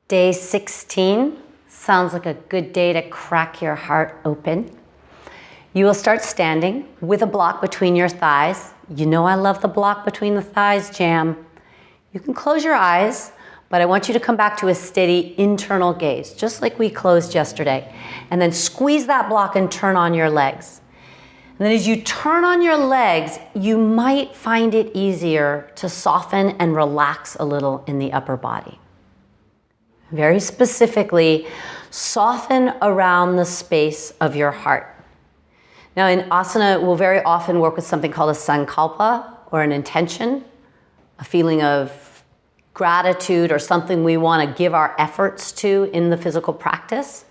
Day 16 sounds like a good day to crack your heart open. You will start standing with a block between your thighs. You know I love the block between the thighs jam. You can close your eyes, but I want you to come back to a steady internal gaze, just like we closed yesterday. And then squeeze that block and turn on your legs. And then as you turn on your legs, you might find it easier to soften and relax a little in the upper body. Very specifically, soften around the space of your heart. Now in asana, we'll very often work with something called a sankalpa, or an intention, a feeling of gratitude or something we want to give our efforts to in the physical practice.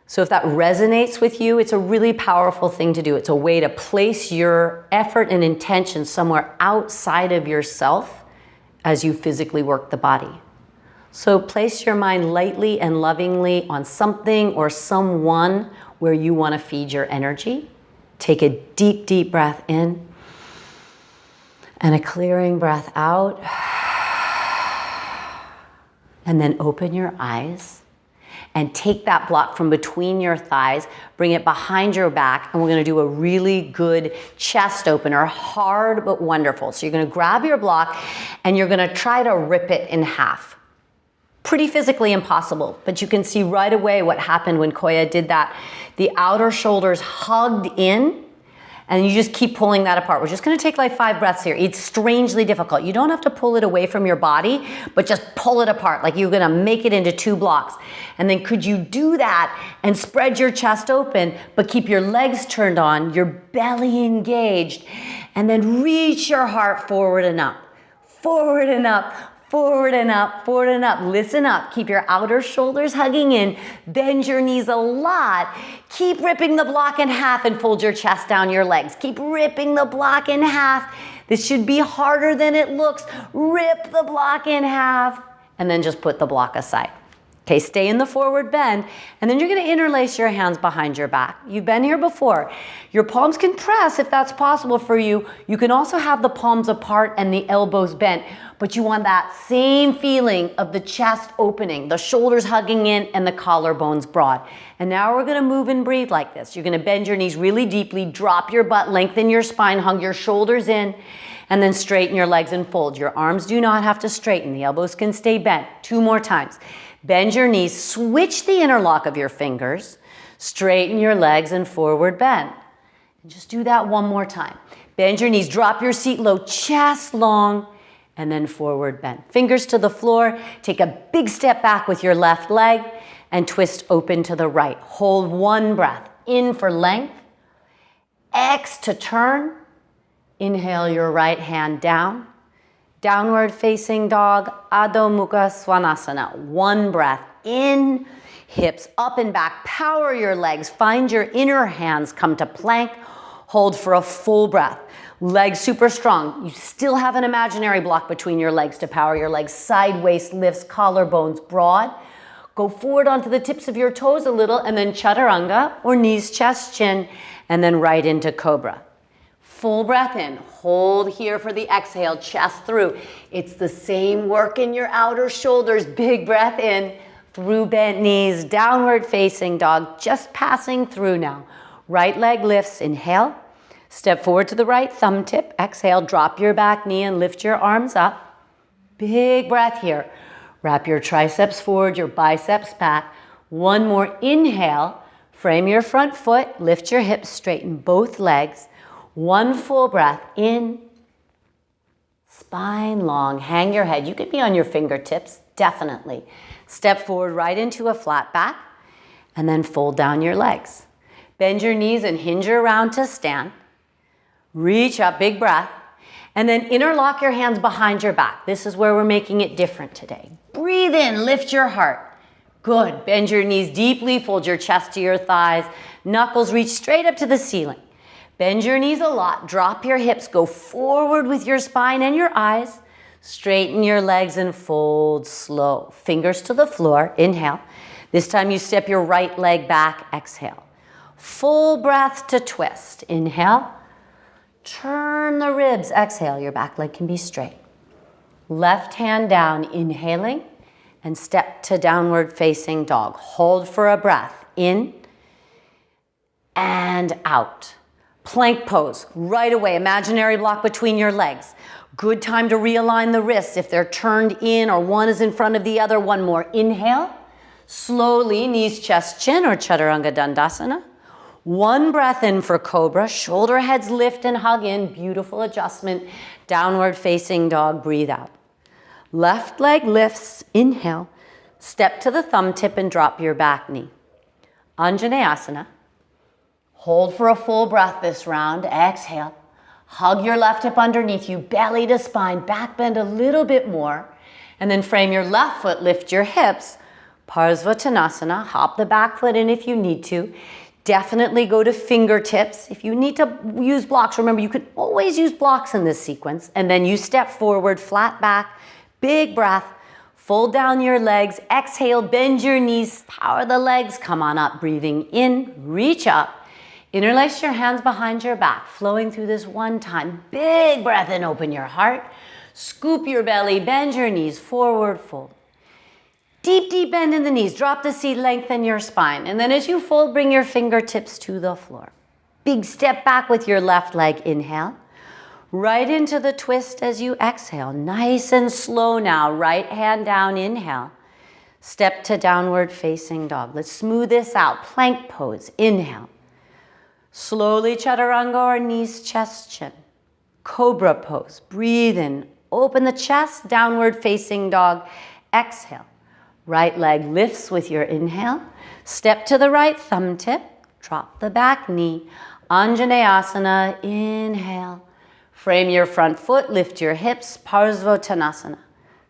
So if that resonates with you, it's a really powerful thing to do. It's a way to place your effort and intention somewhere outside of yourself as you physically work the body. So place your mind lightly and lovingly on something or someone where you want to feed your energy. Take a deep, deep breath in and a clearing breath out. And then open your eyes and take that block from between your thighs, bring it behind your back, and we're going to do a really good chest opener, hard but wonderful. So you're going to grab your block and you're going to try to rip it in half. Pretty physically impossible, but you can see right away what happened when Koya did that. The outer shoulders hugged in, and you just keep pulling that apart. We're just gonna take like 5 breaths here. It's strangely difficult. You don't have to pull it away from your body, but just pull it apart, like you're gonna make it into 2 blocks. And then could you do that and spread your chest open, but keep your legs turned on, your belly engaged, and then reach your heart forward and up, forward and up, forward and up, forward and up. Listen up. Keep your outer shoulders hugging in. Bend your knees a lot. Keep ripping the block in half and fold your chest down your legs. Keep ripping the block in half. This should be harder than it looks. Rip the block in half and then just put the block aside. Okay, stay in the forward bend, and then you're going to interlace your hands behind your back. You've been here before. Your palms can press if that's possible for you. You can also have the palms apart and the elbows bent, but you want that same feeling of the chest opening, the shoulders hugging in, and the collarbones broad. And now we're going to move and breathe like this. You're going to bend your knees really deeply, drop your butt, lengthen your spine, hug your shoulders in, and then straighten your legs and fold. Your arms do not have to straighten. The elbows can stay bent. 2 more times. Bend your knees, switch the interlock of your fingers, straighten your legs and forward bend. And just do that 1 more time. Bend your knees, drop your seat low, chest long, and then forward bend. Fingers to the floor, take a big step back with your left leg and twist open to the right. Hold 1 breath, in for length, X to turn. Inhale your right hand down. Downward facing dog, Adho Mukha Svanasana. 1 breath in, hips up and back, power your legs, find your inner hands, come to plank, hold for a full breath. Legs super strong. You still have an imaginary block between your legs to power your legs. Side waist lifts, collarbones broad. Go forward onto the tips of your toes a little, and then chaturanga, or knees, chest, chin, and then right into cobra. Full breath in, hold here for the exhale, chest through. It's the same work in your outer shoulders. Big breath in, through bent knees, downward facing dog, just passing through now. Right leg lifts, inhale. Step forward to the right thumb tip, exhale, drop your back knee and lift your arms up. Big breath here. Wrap your triceps forward, your biceps back. 1 more inhale, frame your front foot, lift your hips, straighten both legs. 1 full breath in, spine long, hang your head. You could be on your fingertips, definitely. Step forward right into a flat back, and then fold down your legs. Bend your knees and hinge around to stand. Reach up, big breath, and then interlock your hands behind your back. This is where we're making it different today. Breathe in, lift your heart. Good, bend your knees deeply, fold your chest to your thighs, knuckles reach straight up to the ceiling. Bend your knees a lot, drop your hips, go forward with your spine and your eyes. Straighten your legs and fold slow. Fingers to the floor, inhale. This time you step your right leg back, exhale. Full breath to twist, inhale. Turn the ribs, exhale, your back leg can be straight. Left hand down, inhaling. and step to downward facing dog. Hold for a breath. In and out. Plank pose, right away. Imaginary block between your legs. Good time to realign the wrists if they're turned in or one is in front of the other. One more. Inhale. Slowly, knees, chest, chin, or Chaturanga Dandasana. One breath in for cobra. Shoulder heads lift and hug in. Beautiful adjustment. Downward facing dog. Breathe out. Left leg lifts. Inhale. Step to the thumb tip and drop your back knee. Anjaneyasana. Hold for a full breath this round. Exhale. Hug your left hip underneath you, belly to spine, back bend a little bit more. And then frame your left foot, lift your hips. Parsvottanasana, hop the back foot in if you need to. Definitely go to fingertips. If you need to use blocks, remember you can always use blocks in this sequence. And then you step forward, flat back, big breath. Fold down your legs, exhale, bend your knees, power the legs, come on up, breathing in, reach up. Interlace your hands behind your back, flowing through this one time. Big breath in, open your heart. Scoop your belly, bend your knees, forward fold. Deep, deep bend in the knees. Drop the seat, lengthen your spine. And then as you fold, bring your fingertips to the floor. Big step back with your left leg, inhale. Right into the twist as you exhale. Nice and slow now. Right hand down, inhale. Step to downward facing dog. Let's smooth this out. Plank pose, inhale. Slowly chaturanga or knees, chest, chin. Cobra pose. Breathe in. Open the chest. Downward facing dog. Exhale. Right leg lifts with your inhale. Step to the right thumb tip. Drop the back knee. Anjaneyasana. Inhale. Frame your front foot. Lift your hips. Parsvottanasana.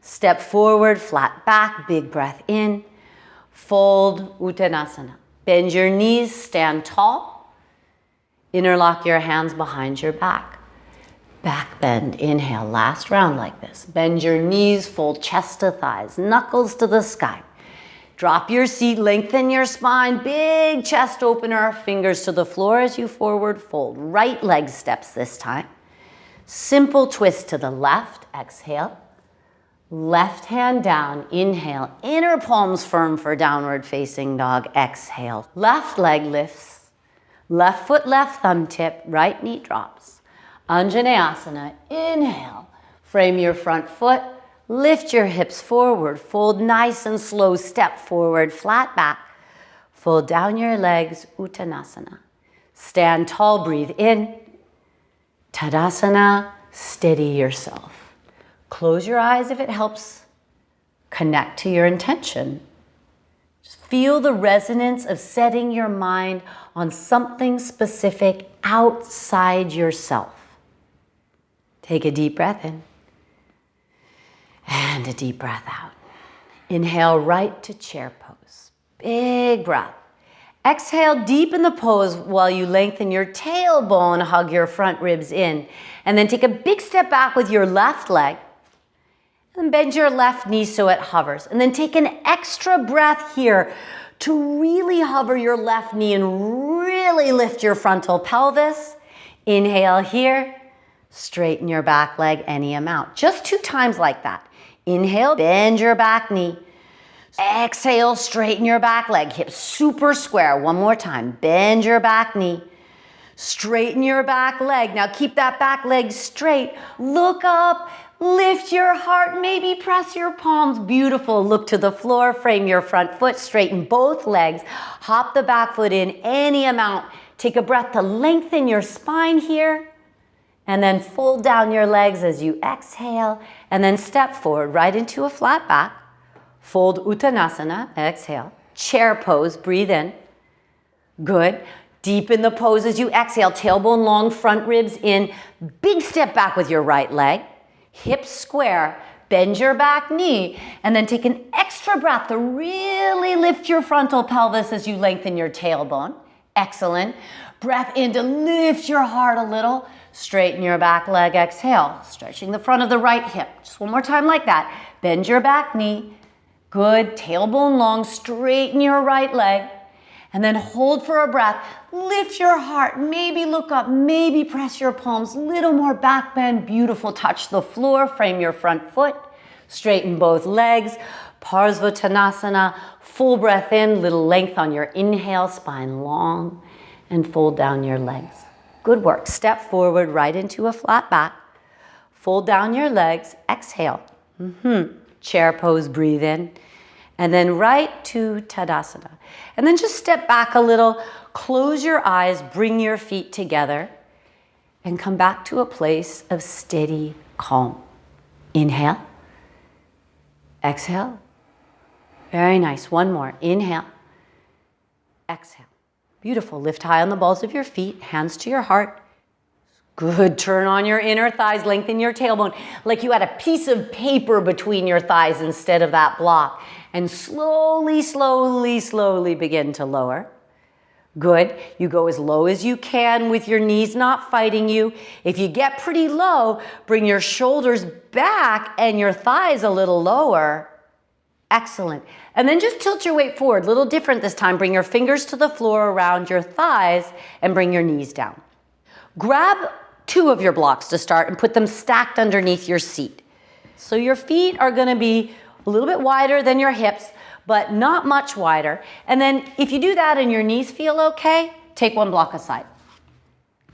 Step forward. Flat back. Big breath in. Fold. Uttanasana. Bend your knees. Stand tall. Interlock your hands behind your back. Back bend, inhale, last round like this. Bend your knees, fold chest to thighs, knuckles to the sky. Drop your seat, lengthen your spine, big chest opener, fingers to the floor as you forward fold. Right leg steps this time. Simple twist to the left, exhale. Left hand down, inhale. Inner palms firm for downward facing dog, exhale. Left leg lifts. Left foot, left thumb tip, right knee drops. Anjaneyasana, inhale. Frame your front foot, lift your hips forward, fold nice and slow, step forward, flat back. Fold down your legs, Uttanasana. Stand tall, breathe in. Tadasana, steady yourself. Close your eyes if it helps. Connect to your intention. Feel the resonance of setting your mind on something specific outside yourself. Take a deep breath in and a deep breath out. Inhale right to chair pose. Big breath. Exhale, deepen the pose while you lengthen your tailbone, hug your front ribs in. And then take a big step back with your left leg. And bend your left knee so it hovers. And then take an extra breath here to really hover your left knee and really lift your frontal pelvis. Inhale here. Straighten your back leg any amount. Just 2 times like that. Inhale, bend your back knee. Exhale, straighten your back leg. Hips super square. One more time. Bend your back knee. Straighten your back leg. Now keep that back leg straight. Look up. Lift your heart, maybe press your palms. Beautiful. Look to the floor, frame your front foot, straighten both legs. Hop the back foot in any amount. Take a breath to lengthen your spine here. And then fold down your legs as you exhale. And then step forward right into a flat back. Fold Uttanasana, exhale. Chair pose, breathe in. Good. Deepen the pose as you exhale. Tailbone long, front ribs in. Big step back with your right leg. Hips square, bend your back knee, and then take an extra breath to really lift your frontal pelvis as you lengthen your tailbone. Excellent. Breath in to lift your heart a little. Straighten your back leg, exhale. Stretching the front of the right hip. Just one more time like that. Bend your back knee. Good. Tailbone long, straighten your right leg. And then hold for a breath. Lift your heart, maybe look up, maybe press your palms, little more back bend, beautiful. Touch the floor, frame your front foot, straighten both legs, Parsvottanasana, full breath in, little length on your inhale, spine long, and fold down your legs. Good work. Step forward right into a flat back. Fold down your legs, exhale. Chair pose, breathe in. And then right to Tadasana. And then just step back a little, close your eyes, bring your feet together, and come back to a place of steady calm. Inhale. Exhale. Very nice. One more. Inhale. Exhale. Beautiful. Lift high on the balls of your feet, hands to your heart. Good. Turn on your inner thighs, lengthen your tailbone like you had a piece of paper between your thighs instead of that block. And slowly, slowly, slowly begin to lower. Good. You go as low as you can with your knees not fighting you. If you get pretty low, bring your shoulders back and your thighs a little lower. Excellent. And then just tilt your weight forward. A little different this time. Bring your fingers to the floor around your thighs and bring your knees down. Grab 2 of your blocks to start and put them stacked underneath your seat. So your feet are going to be a little bit wider than your hips, but not much wider. And then if you do that and your knees feel okay, take 1 block aside.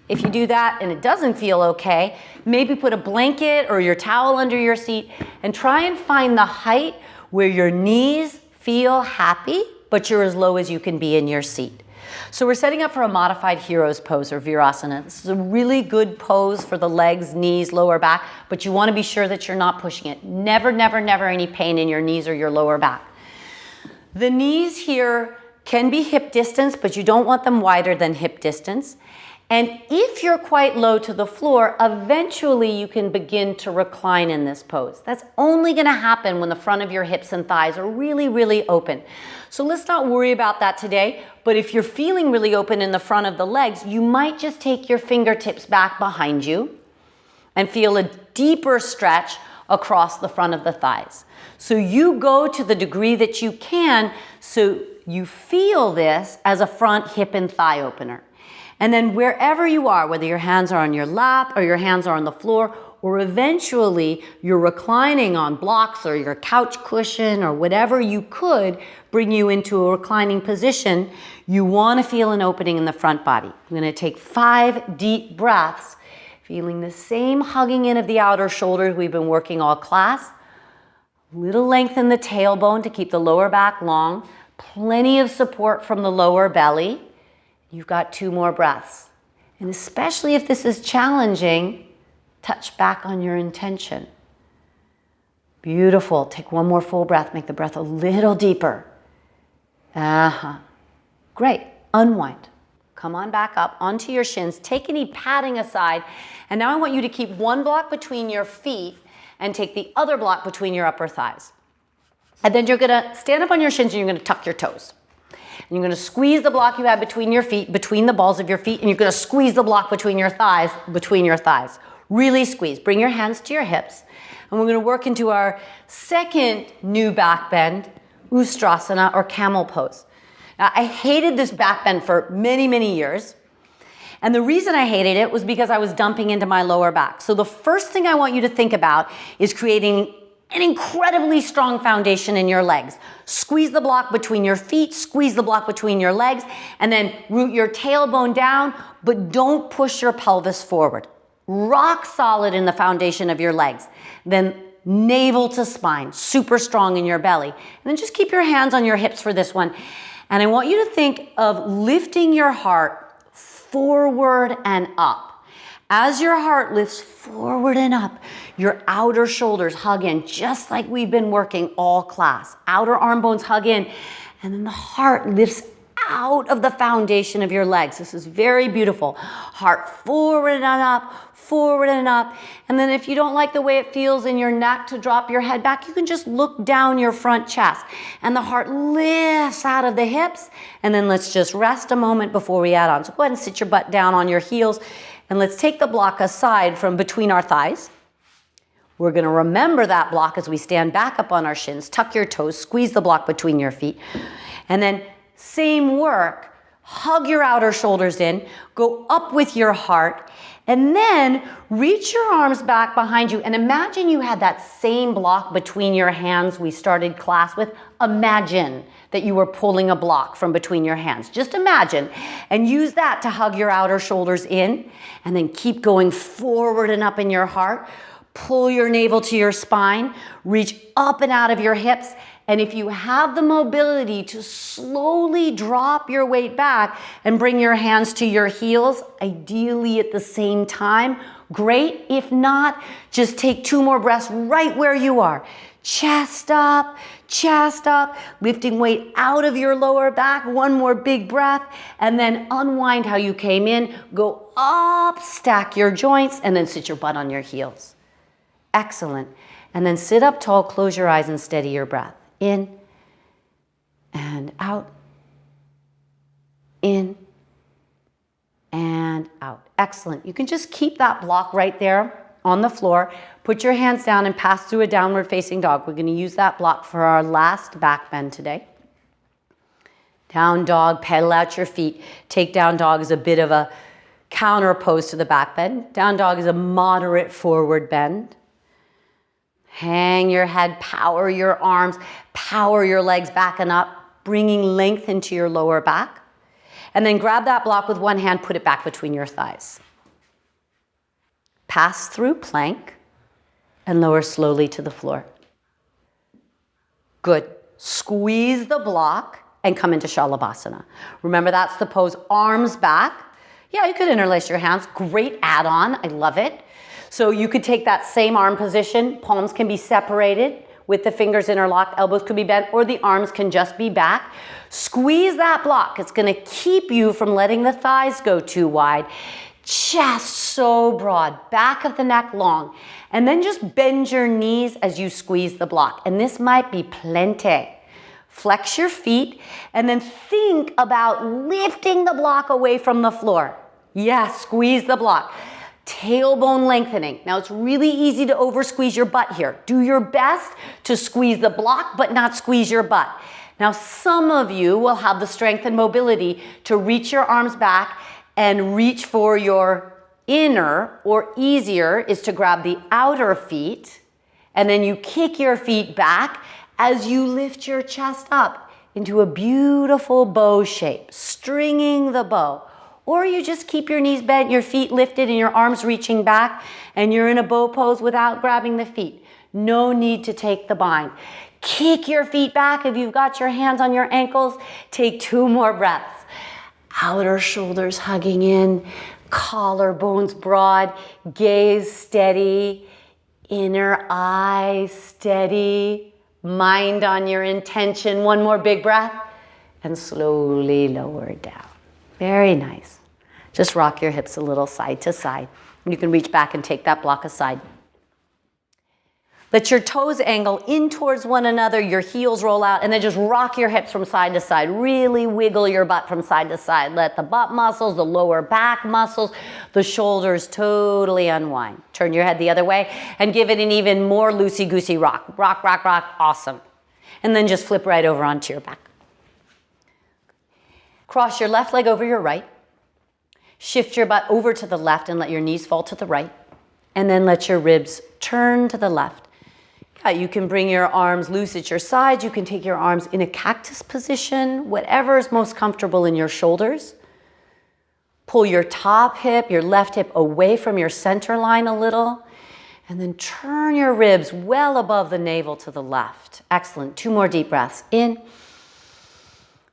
If you do that and it doesn't feel okay, maybe put a blanket or your towel under your seat and try and find the height where your knees feel happy, but you're as low as you can be in your seat. So we're setting up for a modified hero's pose or virasana. This is a really good pose for the legs, knees, lower back, but you want to be sure that you're not pushing it. Never, never, never any pain in your knees or your lower back. The knees here can be hip distance, but you don't want them wider than hip distance. And if you're quite low to the floor, eventually you can begin to recline in this pose. That's only going to happen when the front of your hips and thighs are really, really open. So let's not worry about that today. But if you're feeling really open in the front of the legs, you might just take your fingertips back behind you and feel a deeper stretch across the front of the thighs. So you go to the degree that you can so you feel this as a front hip and thigh opener. And then wherever you are, whether your hands are on your lap or your hands are on the floor, or eventually you're reclining on blocks or your couch cushion or whatever you could bring you into a reclining position, you want to feel an opening in the front body. I'm going to take 5 deep breaths, feeling the same hugging in of the outer shoulders we've been working all class. Little length in the tailbone to keep the lower back long. Plenty of support from the lower belly. You've got 2 more breaths. And especially if this is challenging, touch back on your intention. Beautiful. Take 1 more full breath. Make the breath a little deeper. Great. Unwind. Come on back up onto your shins. Take any padding aside. And now I want you to keep 1 block between your feet and take the other block between your upper thighs. And then you're going to stand up on your shins and you're going to tuck your toes. And you're going to squeeze the block you have between your feet, between the balls of your feet, and you're going to squeeze the block between your thighs, Really squeeze. Bring your hands to your hips. And we're going to work into our second new back bend, Ustrasana or camel pose. Now, I hated this back bend for many, many years. And the reason I hated it was because I was dumping into my lower back. So the first thing I want you to think about is creating an incredibly strong foundation in your legs. Squeeze the block between your feet, squeeze the block between your legs, and then root your tailbone down, but don't push your pelvis forward. Rock solid in the foundation of your legs. Then navel to spine, super strong in your belly. And then just keep your hands on your hips for this one. And I want you to think of lifting your heart forward and up. As your heart lifts forward and up, your outer shoulders hug in, just like we've been working all class. Outer arm bones hug in, and then the heart lifts out of the foundation of your legs. This is very beautiful. Heart forward and up, forward and up. And then if you don't like the way it feels in your neck to drop your head back, you can just look down your front chest. And the heart lifts out of the hips. And then let's just rest a moment before we add on. So go ahead and sit your butt down on your heels. And let's take the block aside from between our thighs. We're going to remember that block as we stand back up on our shins. Tuck your toes, squeeze the block between your feet. And then same work. Hug your outer shoulders in, go up with your heart, and then reach your arms back behind you and imagine you had that same block between your hands we started class with. Imagine that you were pulling a block from between your hands. Just imagine, and use that to hug your outer shoulders in, and then keep going forward and up in your heart. Pull your navel to your spine, reach up and out of your hips, and if you have the mobility to slowly drop your weight back and bring your hands to your heels, ideally at the same time, great. If not, just take 2 more breaths right where you are. Chest up, lifting weight out of your lower back. 1 more big breath, and then unwind how you came in. Go up, stack your joints, and then sit your butt on your heels. Excellent. And then sit up tall, close your eyes, and steady your breath. In and out, in and out. Excellent. You can just keep that block right there on the floor. Put your hands down and pass through a downward facing dog. We're going to use that block for our last back bend today. Down dog, pedal out your feet. Take down dog is a bit of a counter pose to the back bend. Down dog is a moderate forward bend. Hang your head, power your arms, power your legs back and up, bringing length into your lower back. And then grab that block with one hand, put it back between your thighs. Pass through plank and lower slowly to the floor. Good. Squeeze the block and come into Shalabhasana. Remember, that's the pose, arms back. Yeah, you could interlace your hands. Great add-on. I love it. So you could take that same arm position. Palms can be separated with the fingers interlocked. Elbows could be bent, or the arms can just be back. Squeeze that block. It's going to keep you from letting the thighs go too wide. Chest so broad. Back of the neck long. And then just bend your knees as you squeeze the block. And this might be plenty. Flex your feet and then think about lifting the block away from the floor. Yes, squeeze the block. Tailbone lengthening. Now it's really easy to over squeeze your butt here. Do your best to squeeze the block but not squeeze your butt. Now some of you will have the strength and mobility to reach your arms back and reach for your inner, or easier is to grab the outer feet and then you kick your feet back as you lift your chest up into a beautiful bow shape, stringing the bow. Or you just keep your knees bent, your feet lifted, and your arms reaching back, and you're in a bow pose without grabbing the feet. No need to take the bind. Kick your feet back if you've got your hands on your ankles. Take 2 more breaths. Outer shoulders hugging in, collarbones broad, gaze steady, inner eye steady, mind on your intention. 1 more big breath, and slowly lower down. Very nice. Just rock your hips a little side to side. You can reach back and take that block aside. Let your toes angle in towards one another, your heels roll out, and then just rock your hips from side to side. Really wiggle your butt from side to side. Let the butt muscles, the lower back muscles, the shoulders totally unwind. Turn your head the other way and give it an even more loosey-goosey rock. Rock, rock, rock. Awesome. And then just flip right over onto your back. Cross your left leg over your right. Shift your butt over to the left and let your knees fall to the right. And then let your ribs turn to the left. Yeah, you can bring your arms loose at your sides. You can take your arms in a cactus position, whatever is most comfortable in your shoulders. Pull your top hip, your left hip away from your center line a little. And then turn your ribs well above the navel to the left. Excellent. 2 more deep breaths. In.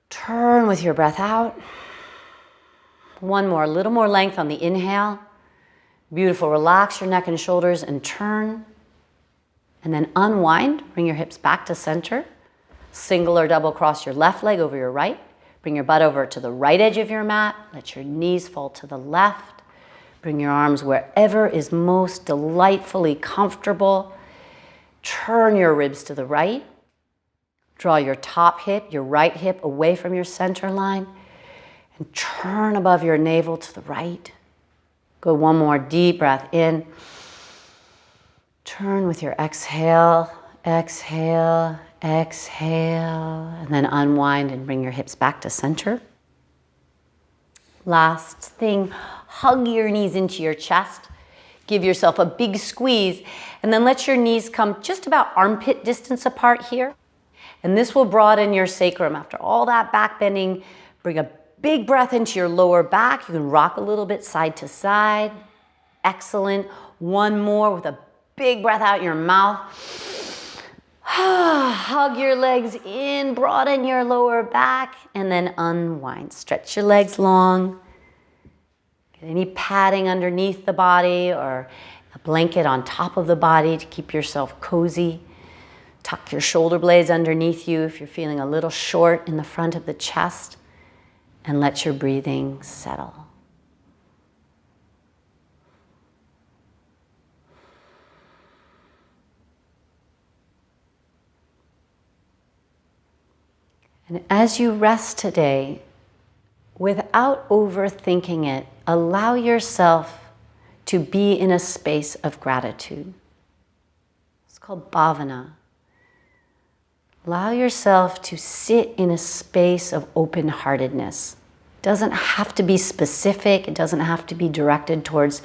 Turn with your breath out. 1 more, a little more length on the inhale. Beautiful, relax your neck and shoulders and turn. And then unwind, bring your hips back to center. Single or double cross your left leg over your right. Bring your butt over to the right edge of your mat. Let your knees fall to the left. Bring your arms wherever is most delightfully comfortable. Turn your ribs to the right. Draw your top hip, your right hip away from your center line. And turn above your navel to the right. Go 1 more deep breath in. Turn with your exhale, exhale, exhale. And then unwind and bring your hips back to center. Last thing, hug your knees into your chest. Give yourself a big squeeze, and then let your knees come just about armpit distance apart here. And this will broaden your sacrum. After all that back bending, bring a big breath into your lower back. You can rock a little bit side to side. Excellent. One more with a big breath out your mouth. Hug your legs in, broaden your lower back, and then unwind. Stretch your legs long. Get any padding underneath the body or a blanket on top of the body to keep yourself cozy. Tuck your shoulder blades underneath you if you're feeling a little short in the front of the chest, and let your breathing settle. And as you rest today, without overthinking it, allow yourself to be in a space of gratitude. It's called bhavana. Allow yourself to sit in a space of open-heartedness. It doesn't have to be specific. It doesn't have to be directed towards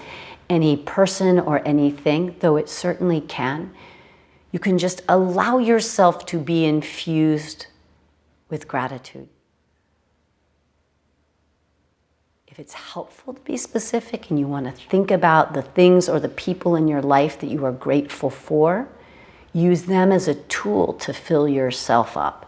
any person or anything, though it certainly can. You can just allow yourself to be infused with gratitude. If it's helpful to be specific and you want to think about the things or the people in your life that you are grateful for, use them as a tool to fill yourself up.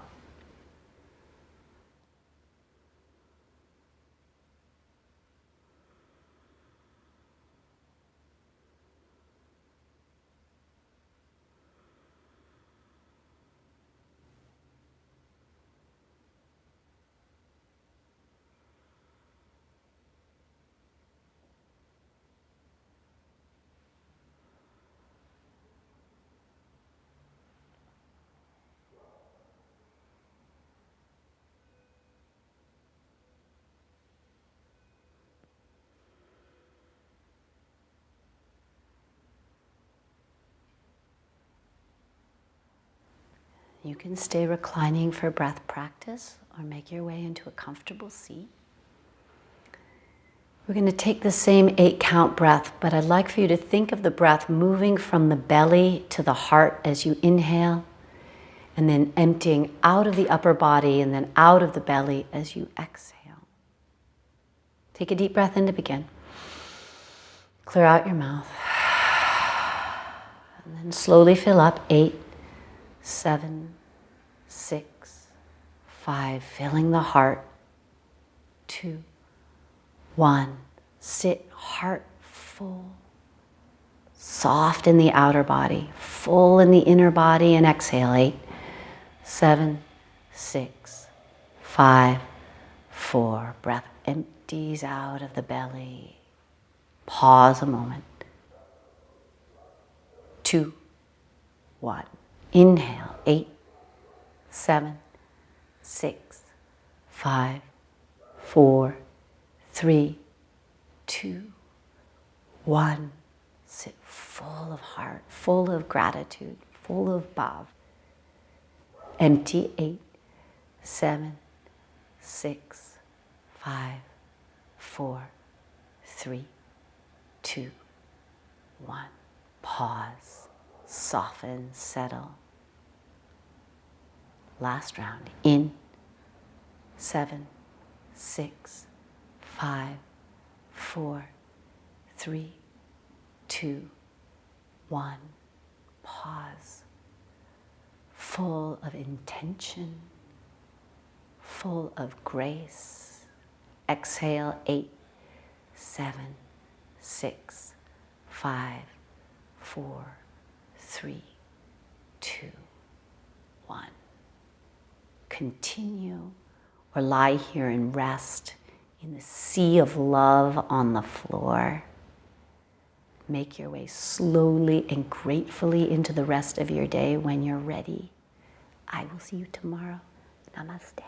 You can stay reclining for breath practice or make your way into a comfortable seat. We're going to take the same 8-count breath, but I'd like for you to think of the breath moving from the belly to the heart as you inhale, and then emptying out of the upper body and then out of the belly as you exhale. Take a deep breath in to begin. Clear out your mouth. And then slowly fill up. 8, 7, 6, 5, filling the heart. 2, 1, sit heart full, soft in the outer body, full in the inner body, and exhale. 8, 7, 6, 5, 4. Breath empties out of the belly. Pause a moment. 2, 1. Inhale. 8, 7, 6, 5, 4, 3, 2, 1. Sit full of heart, full of gratitude, full of bhav. Empty. 8, 7, 6, 5, 4, 3, 2, 1. Pause. Soften, settle. Last round. In. 7, 6, 5, 4, 3, 2, 1. Pause. Full of intention, full of grace. Exhale. 8, 7, 6, 5, 4, 3, 2, 1. Continue or lie here and rest in the sea of love on the floor. Make your way slowly and gratefully into the rest of your day when you're ready. I will see you tomorrow. Namaste.